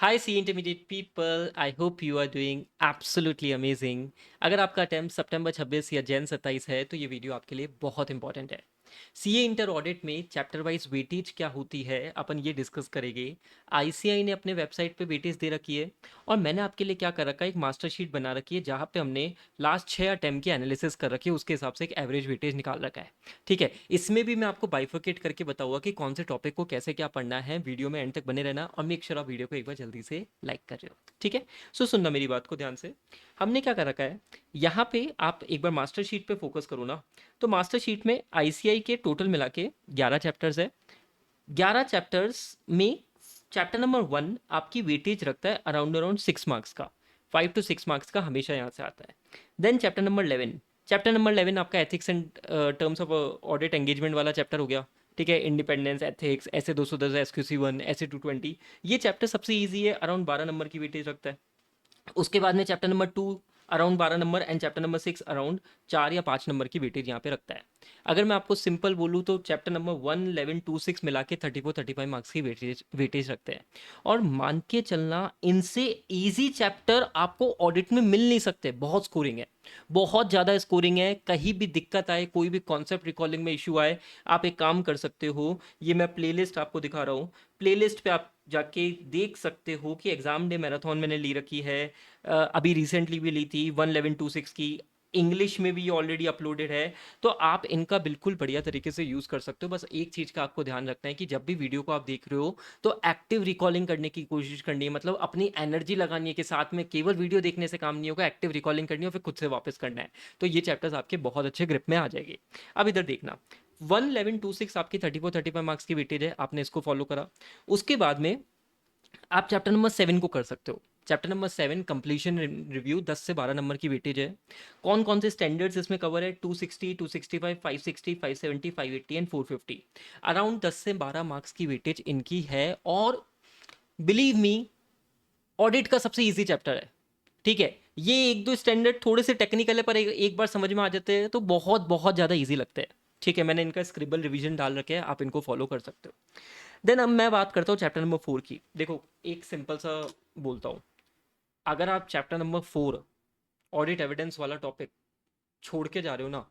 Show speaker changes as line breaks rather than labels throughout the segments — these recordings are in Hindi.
Hi C intermediate people, I hope you are doing absolutely amazing. अगर आपका अटेम्प्ट सितंबर 26 या जैन 27 है तो ये वीडियो आपके लिए बहुत इंपॉर्टेंट है। सीए इंटर ऑडिट में चैप्टर वाइज वेटेज क्या होती है अपन ये डिस्कस करेंगे। आईसीआई ने अपने वेबसाइट पे वेटेज दे रखी है और मैंने आपके लिए क्या कर रखा है, एक मास्टर शीट बना रखी है जहाँ पे हमने लास्ट 6 अटेम्प्ट की एनालिसिस कर रखी है, उसके हिसाब से एक एवरेज वेटेज निकाल रखा है। ठीक है, इसमें भी मैं आपको बाइफर्केट करके बताऊंगा कि कौन से टॉपिक को कैसे क्या पढ़ना है। वीडियो में एंड तक बने रहना और मेक श्योर आप वीडियो को एक बार जल्दी से लाइक कर रहे हो। ठीक है, सो सुनना मेरी बात को ध्यान से। हमने क्या कर रखा है, यहाँ पे आप एक बार मास्टर शीट पे फोकस करो ना। तो मास्टर शीट में आईसीआई के टोटल मिला के 11 चैप्टर्स है। 11 चैप्टर्स में चैप्टर नंबर 1 आपकी वेटेज रखता है अराउंड अराउंड 6 मार्क्स का। 5 to 6 मार्क्स का हमेशा यहाँ से आता है। देन चैप्टर नंबर 11 आपका ethics and terms of audit engagement वाला चैप्टर हो गया। ठीक है, इंडिपेंडेंस, एथिक्स, ऐसे 210, SQC 1, ऐसे 220। ये चैप्टर सबसे ईजी है, अराउंड 12 नंबर की वेटेज रखता है। उसके बाद में chapter number 2 around 12 number and chapter number 6 around 4 या 5 नंबर की वेटेज यहाँ पे रखता है। अगर मैं आपको सिंपल बोलूँ तो चैप्टर नंबर 1, 11, 2, 6 मिला के 34-35 मार्क्स की वेटेज रखते हैं। और मान के चलना, इनसे ईजी चैप्टर आपको ऑडिट में मिल नहीं सकते। बहुत स्कोरिंग है, बहुत ज़्यादा स्कोरिंग है। कहीं भी दिक्कत आए, कोई भी कॉन्सेप्ट रिकॉलिंग में इशू आए, आप एक काम कर सकते हो। ये मैं प्लेलिस्ट आपको दिखा रहा हूँ, प्लेलिस्ट पे आप जाके देख सकते हो कि एग्जाम डे मैराथन मैंने ली रखी है। अभी रिसेंटली भी ली थी 11126 की। इंग्लिश में भी ये ऑलरेडी अपलोडेड है। तो आप इनका बिल्कुल बढ़िया तरीके से यूज़ कर सकते हो। बस एक चीज़ का आपको ध्यान रखना है कि जब भी वीडियो को आप देख रहे हो तो एक्टिव रिकॉलिंग करने की कोशिश करनी है। मतलब अपनी एनर्जी लगानी है कि साथ में केवल वीडियो देखने से काम नहीं होगा, एक्टिव रिकॉलिंग करनी है और फिर खुद से वापस करना है। तो ये चैप्टर्स आपके बहुत अच्छे ग्रिप में आ जाएगी। अब इधर देखना, 11126 आपकी 34-35 मार्क्स की वेटेज है, आपने इसको फॉलो करा। उसके बाद में आप चैप्टर नंबर 7 को कर सकते हो। चैप्टर नंबर 7 कंप्लीशन रिव्यू, 10 से 12 नंबर की वेटेज है। कौन कौन से स्टैंडर्ड्स इसमें कवर है, 260, 265, 560, 570, 580 एंड 450। अराउंड 10 से 12 मार्क्स की वेटेज इनकी है। और बिलीव मी, ऑडिट का सबसे इजी चैप्टर है। ठीक है, ये एक दो स्टैंडर्ड थोड़े से टेक्निकल है पर एक बार समझ में आ जाते हैं तो बहुत बहुत ज़्यादा इजी लगते हैं। ठीक है, मैंने इनका स्क्रिबल रिवीजन डाल रखे हैं, आप इनको फॉलो कर सकते हो। देन अब मैं बात करता हूँ चैप्टर नंबर 4 की। देखो, एक सिंपल सा बोलता हूँ, अगर आप चैप्टर नंबर 4 ऑडिट एविडेंस वाला टॉपिक छोड़ के जा रहे हो ना,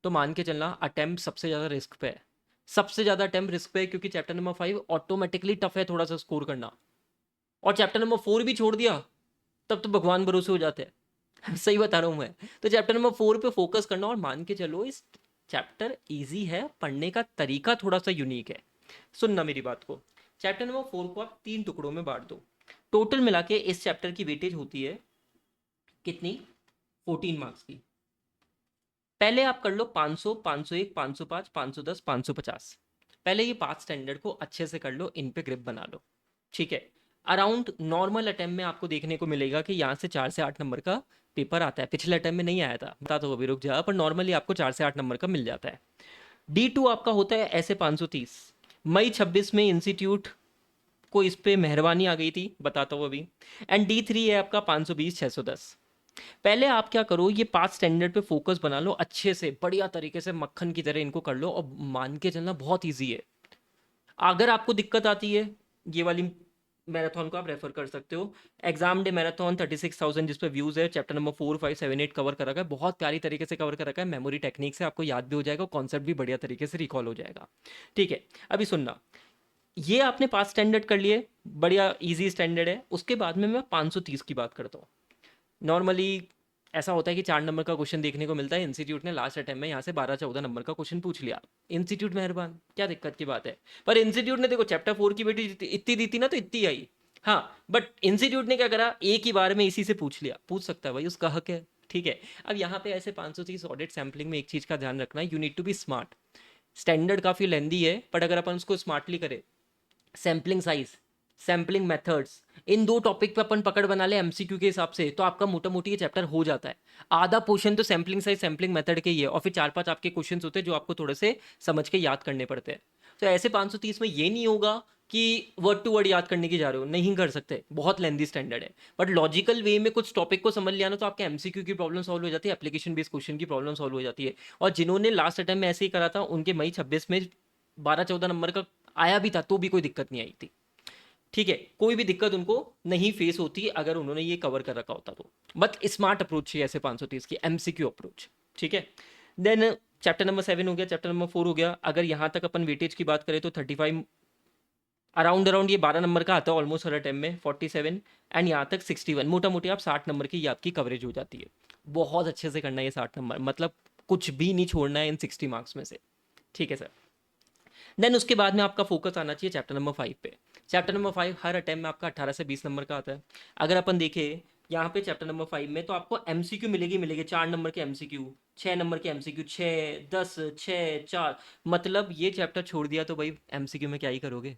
तो मान के चलना अटेम्प्ट सबसे ज़्यादा रिस्क पे है। सबसे ज़्यादा अटेम्प्ट रिस्क पे है क्योंकि चैप्टर नंबर 5 ऑटोमेटिकली टफ है थोड़ा सा स्कोर करना। और चैप्टर नंबर 4 भी छोड़ दिया तब तो भगवान भरोसे हो जाते हैं। सही बता रहा हूँ मैं। तो चैप्टर नंबर 4 पे फोकस करना और मान के चलो इस चैप्टर इजी है, पढ़ने का तरीका थोड़ा सा यूनिक है। सुनना मेरी बात को, चैप्टर नंबर 4 को आप 3 टुकड़ों में बांट दो। टोटल मिला के इस चैप्टर की वेटेज होती है कितनी, 14 मार्क्स की। पहले आप कर लो 500, 501, 505, 510, 550। पहले ये 5 स्टैंडर्ड को अच्छे से कर लो, इन पे ग्रिप बना लो। ठीक है, अराउंड नॉर्मल अटेम्प्ट में आपको देखने को मिलेगा कि यहाँ से 4 से 8 नंबर का पेपर आता है। पिछले अटेम्प्ट में नहीं आया था, बता तो अभी रुक जा, पर नॉर्मली आपको 4 से 8 नंबर का मिल जाता है। D2 आपका होता है ऐसे 530। मई 26 में इंस्टीट्यूट को इस पे मेहरबानी आ गई थी, बताता हूँ अभी। एंड D3 है आपका 520, 610। पहले आप क्या करो, ये 5 स्टैंडर्ड पे फोकस बना लो अच्छे से, बढ़िया तरीके से मक्खन की तरह इनको कर लो और मान के चलना बहुत ईजी है। अगर आपको दिक्कत आती है, ये वाली मैराथन को आप रेफर कर सकते हो। एग्जाम डे मैराथन 36,000 जिस पे व्यूज है, चैप्टर नंबर 4, 5, 7, 8 कवर कर रखा है, बहुत प्यारी तरीके से कवर कर रखा है। मेमोरी टेक्निक से आपको याद भी हो जाएगा, कॉन्सेप्ट भी बढ़िया तरीके से रिकॉल हो जाएगा। ठीक है, अभी सुनना, ये आपने 5 स्टैंडर्ड कर लिए, बढ़िया इजी स्टैंडर्ड है। उसके बाद में मैं 530 की बात करता हूँ। नॉर्मली ऐसा होता है कि 4 नंबर का क्वेश्चन देखने को मिलता है, इंस्टीट्यूट ने लास्ट अटेम्प्ट में यहाँ से 12-14 नंबर का क्वेश्चन पूछ लिया। इंस्टीट्यूट मेहरबान, क्या दिक्कत की बात है। पर इंस्टीट्यूट ने देखो चैप्टर 4 की बेटी इतनी दी थी ना तो इतनी आई। हाँ, बट इंस्टीट्यूट ने क्या करा, एक ही बार में इसी से पूछ लिया। पूछ सकता है भाई, उसका हक है। ठीक है, अब यहाँ पे ऐसे 530 ऑडिट सैम्पलिंग में एक चीज़ का ध्यान रखना है, you need to be smart. Standard काफ़ी लेंदी है, बट अगर अपन उसको स्मार्टली करें, सैम्पलिंग साइज, सैम्पलिंग मेथड्स, इन दो टॉपिक पे अपन पकड़ बना ले एमसीक्यू के हिसाब से, तो आपका मोटा मोटी ये चैप्टर हो जाता है। आधा पोर्शन तो सैम्पलिंग साइज, सैम्पलिंग मेथड के ही है और फिर 4-5 आपके क्वेश्चंस होते हैं जो आपको थोड़े से समझ के याद करने पड़ते हैं। तो ऐसे 530 में ये नहीं होगा कि वर्ड टू वर्ड याद करने की जा रहे हो, नहीं कर सकते, बहुत लेंदी स्टैंडर्ड है। बट लॉजिकल वे में कुछ टॉपिक को समझ लिया ना तो आपके एमसीक्यू की प्रॉब्लम सॉल्व हो जाती है, एप्लीकेशन बेस्ड क्वेश्चन की प्रॉब्लम सॉल्व हो जाती है। और जिन्होंने लास्ट अटेम्प्ट में ऐसे ही करा था, उनके मई 26 में 12-14 नंबर का आया भी था तो भी कोई दिक्कत नहीं आई थी। ठीक है, कोई भी दिक्कत उनको नहीं फेस होती अगर उन्होंने ये कवर कर रखा होता तो। बट स्मार्ट अप्रोच है ऐसे 530 की एमसीक्यू अप्रोच। ठीक है, देन चैप्टर नंबर 7 हो गया, चैप्टर नंबर 4 हो गया। अगर यहाँ तक अपन वेटेज की बात करें तो 35 अराउंड अराउंड ये 12 नंबर का आता है ऑलमोस्ट हर अटेम्प्ट में, 47 एंड यहाँ तक 61, मोटा मोटी आप 60 नंबर की ये आपकी कवरेज हो जाती है। बहुत अच्छे से करना है ये 60 नंबर, मतलब कुछ भी नहीं छोड़ना है इन 60 मार्क्स में से। ठीक है सर। देन उसके बाद में आपका फोकस आना चाहिए चैप्टर नंबर 5 पे। चैप्टर नंबर 5 हर अटेम्प्ट में आपका 18 से 20 नंबर का आता है। अगर अपन देखें यहाँ पे चैप्टर नंबर 5 में, तो आपको एमसीक्यू मिलेगी 4 नंबर के एमसीक्यू, 6 नंबर के एमसीक्यू, 6 10 6 4। मतलब ये चैप्टर छोड़ दिया तो भाई एमसीक्यू में क्या ही करोगे,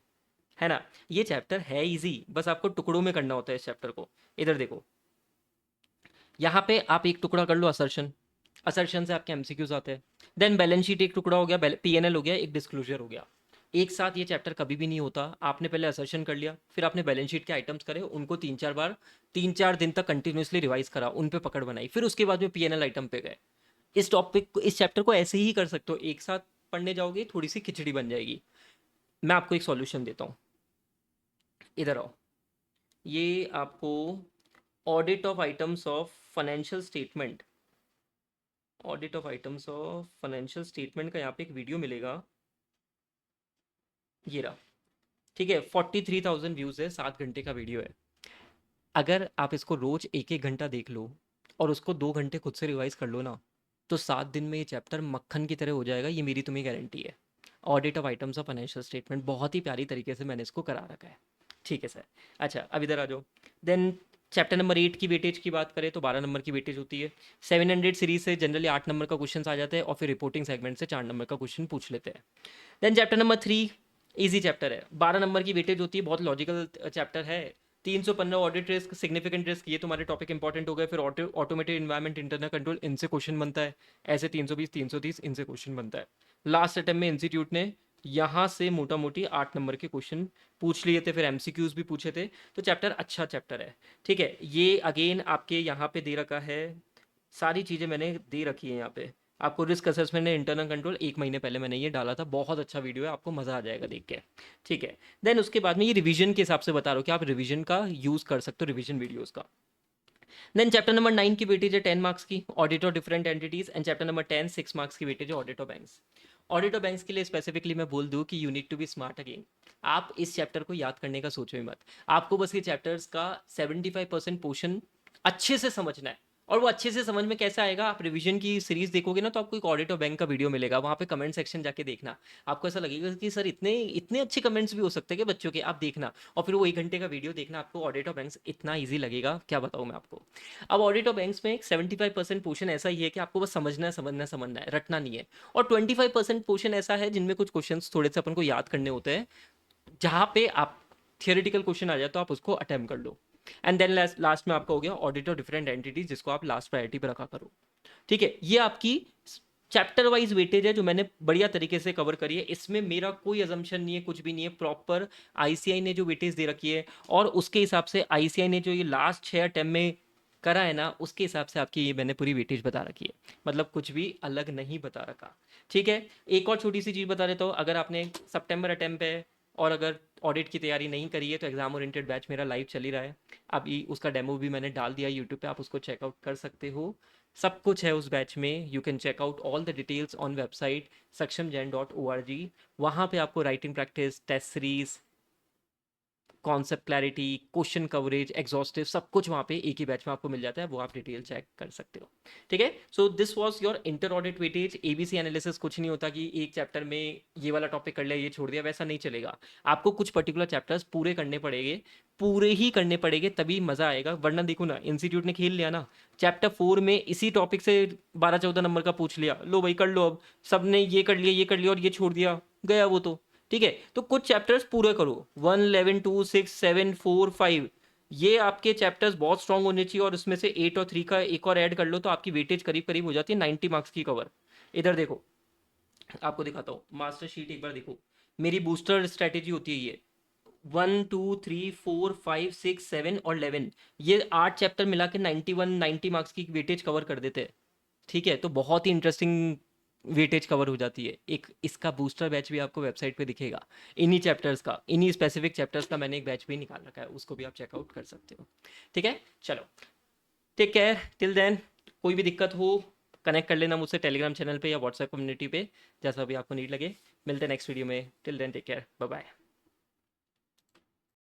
है ना। ये चैप्टर है इजी, बस आपको टुकड़ों में करना होता है इस चैप्टर को। इधर देखो, यहाँ पे आप एक टुकड़ा कर लो असर्शन, असर्शन से आपके एमसीक्यूज आते हैं। देन बैलेंस शीट एक टुकड़ा हो गया, पीएनएल हो गया, एक डिस्क्लोजर हो गया। एक साथ ये चैप्टर कभी भी नहीं होता। आपने पहले असर्शन कर लिया, फिर आपने बैलेंस शीट के आइटम्स करे, उनको 3-4 बार 3-4 दिन तक कंटिन्यूसली रिवाइज करा, उन पे पकड़ बनाई, फिर उसके बाद में पीएनएल आइटम पे गए। इस टॉपिक इस चैप्टर को ऐसे ही कर सकते हो, एक साथ पढ़ने जाओगे थोड़ी सी खिचड़ी बन जाएगी। मैं आपको एक सॉल्यूशन देता हूँ, इधर आओ। ये आपको audit of items of financial statement, audit of items of financial statement का यहाँ पे एक वीडियो मिलेगा, ये रहा। ठीक है, 43,000 व्यूज़ है, 7 घंटे का वीडियो है। अगर आप इसको रोज एक एक घंटा देख लो और उसको 2 घंटे खुद से रिवाइज कर लो ना, तो 7 दिन में ये चैप्टर मक्खन की तरह हो जाएगा, ये मेरी तुम्हें गारंटी है। Audit of items of financial statement बहुत ही प्यारी तरीके से मैंने इसको करा रखा है। ठीक है सर। अच्छा, अब इधर आ जाओ। देन चैप्टर नंबर 8 की वेटेज की बात करें तो 12 नंबर की वेटेज होती है। 700 सीरीज से जनरली 8 नंबर का क्वेश्चन आ जाते हैं, और फिर रिपोर्टिंग सेगमेंट से 4 नंबर का क्वेश्चन पूछ लेते हैं। Then chapter number 3 easy chapter है, 12 नंबर की वेटेज होती है, बहुत लॉजिकल चैप्टर है। 315 ऑडिट रिस्क, सिग्निफिकेंट रिस्क, ये तुम्हारे टॉपिक इंपॉर्टेंट हो गए। फिर ऑटोमेटेड इन्वायरमेंट, इंटरनल कंट्रोल, इनसे क्वेश्चन बनता है। ऐसे 320 330 इनसे क्वेश्चन बनता है। लास्ट अटेम्प्ट में इंस्टीट्यूट ने यहाँ से मोटा मोटी 8 नंबर के क्वेश्चन पूछ लिए थे, फिर एमसीक्यूज भी पूछे थे। तो चैप्टर अच्छा चैप्टर है। ठीक है, ये अगेन आपके यहाँ पे दे रखा है, सारी चीज़ें मैंने दे रखी है यहाँ पे। आपको रिस्क असेसमेंट है, इंटरनल कंट्रोल 1 महीने पहले मैंने ये डाला था, बहुत अच्छा वीडियो है, आपको मज़ा आ जाएगा देख के। ठीक है, देन उसके बाद में ये रिवीजन के हिसाब से बता रहा हूँ कि आप रिवीजन का यूज़ कर सकते हो, रिवीजन वीडियोज़ का। देन चैप्टर नंबर 9 की वेटेज है 10 मार्क्स की, audit of different entities. And chapter number 10 6 marks की वेटेज है, audit of banks. Audit of banks के लिए स्पेसिफिकली मैं बोल दूँ कि you need to be smart again. आप इस चैप्टर को याद करने का सोचो ही मत। आपको बस ये चैप्टर्स का 75% पोर्शन अच्छे से समझना है। और वो अच्छे से समझ में कैसे आएगा, आप रिवीजन की सीरीज देखोगे ना, तो आपको एक ऑडिट ऑफ बैंक का वीडियो मिलेगा, वहाँ पे कमेंट सेक्शन जाके देखना। आपको ऐसा लगेगा कि सर इतने इतने अच्छे कमेंट्स भी हो सकते हैं कि बच्चों के, आप देखना। और फिर वो 1 घंटे का वीडियो देखना, आपको ऑडिट ऑफ बैंक्स इतना ईजी लगेगा, क्या बताऊँ मैं आपको। अब ऑडिट ऑफ बैंक्स में एक 75% पोर्शन ऐसा ही है कि आपको बस समझना है, समझना है, समझना है, रटना नहीं है। और 25% पोर्शन ऐसा है जिनमें कुछ क्वेश्चन थोड़े से अपन को याद करने होते हैं, जहाँ पे आप थियोरेटिकल क्वेश्चन आ जाए तो आप उसको अटेम्प्ट कर लो। एंड देन लास्ट में आपका हो गया ऑडिट ऑफ डिफरेंट एंटिटीज, जिसको आप लास्ट प्रायोरिटी पर रखा करो। ठीक है, ये आपकी चैप्टर वाइज वेटेज है जो मैंने बढ़िया तरीके से कवर करी है। इसमें मेरा कोई अजम्पशन नहीं है, कुछ भी नहीं है, प्रॉपर आईसीआई ने जो वेटेज दे रखी है और उसके हिसाब से आईसीआई ने जो ये लास्ट 6 अटेम्प्ट में करा है ना, उसके हिसाब से आपकी ये मैंने पूरी वेटेज बता रखी है, मतलब कुछ भी अलग नहीं बता रखा। ठीक है, एक और छोटी सी चीज़ बता देता हूँ, अगर आपने सितंबर अटेम्प्ट है और अगर ऑडिट की तैयारी नहीं करी है, तो एग्जाम ओरिएंटेड बैच मेरा लाइव चल ही रहा है। अभी उसका डेमो भी मैंने डाल दिया यूट्यूब पे, आप उसको चेकआउट कर सकते हो। सब कुछ है उस बैच में, you can check out all the details on website sakshamjain.org। वहाँ पे आपको writing practice, test series, concept clarity, question coverage, exhaustive, सब कुछ वहाँ पे एक ही बैच में आपको मिल जाता है, वो आप डिटेल चेक कर सकते हो। ठीक है, so this was your inter audit weightage. ABC analysis कुछ नहीं होता कि एक चैप्टर में ये वाला टॉपिक कर लिया, ये छोड़ दिया, वैसा नहीं चलेगा। आपको कुछ पर्टिकुलर चैप्टर्स पूरे करने पड़ेंगे, पूरे ही करने पड़ेंगे, तभी मज़ा आएगा। वरना देखो ना, इंस्टीट्यूट ने खेल लिया ना, चैप्टर 4 में इसी टॉपिक से 12-14 नंबर का पूछ लिया, लो भाई कर लो, अब सब ने ये कर लिया, ये कर लिया और ये छोड़ दिया, गया वो तो। ठीक है, तो कुछ चैप्टर्स पूरे करो, 1 11 2 6 7 4 5, ये आपके चैप्टर्स बहुत स्ट्रांग होने चाहिए, और उसमें से 8 और 3 का एक और ऐड कर लो, तो आपकी वेटेज करीब करीब हो जाती है 90 मार्क्स की कवर। इधर देखो, आपको दिखाता हूँ मास्टर शीट, एक बार देखो। मेरी बूस्टर स्ट्रैटेजी होती है ये, 1 2 3 4 5 6 7 और 11, ये 8 चैप्टर मिला के 91 90 मार्क्स की वेटेज कवर कर देते हैं। ठीक है, तो बहुत ही इंटरेस्टिंग वेटेज कवर हो जाती है। एक इसका बूस्टर बैच भी आपको वेबसाइट पे दिखेगा, इन्हीं चैप्टर्स का, इन्हीं स्पेसिफिक चैप्टर्स का मैंने एक बैच भी निकाल रखा है, उसको भी आप चेकआउट कर सकते हो। ठीक है, चलो, टेक केयर टिल देन। कोई भी दिक्कत हो कनेक्ट कर लेना मुझसे टेलीग्राम चैनल पे या व्हाट्सएप कम्युनिटी पे, जैसा भी आपको नीड लगे। मिलते हैं नेक्स्ट वीडियो में, till then take care, bye bye.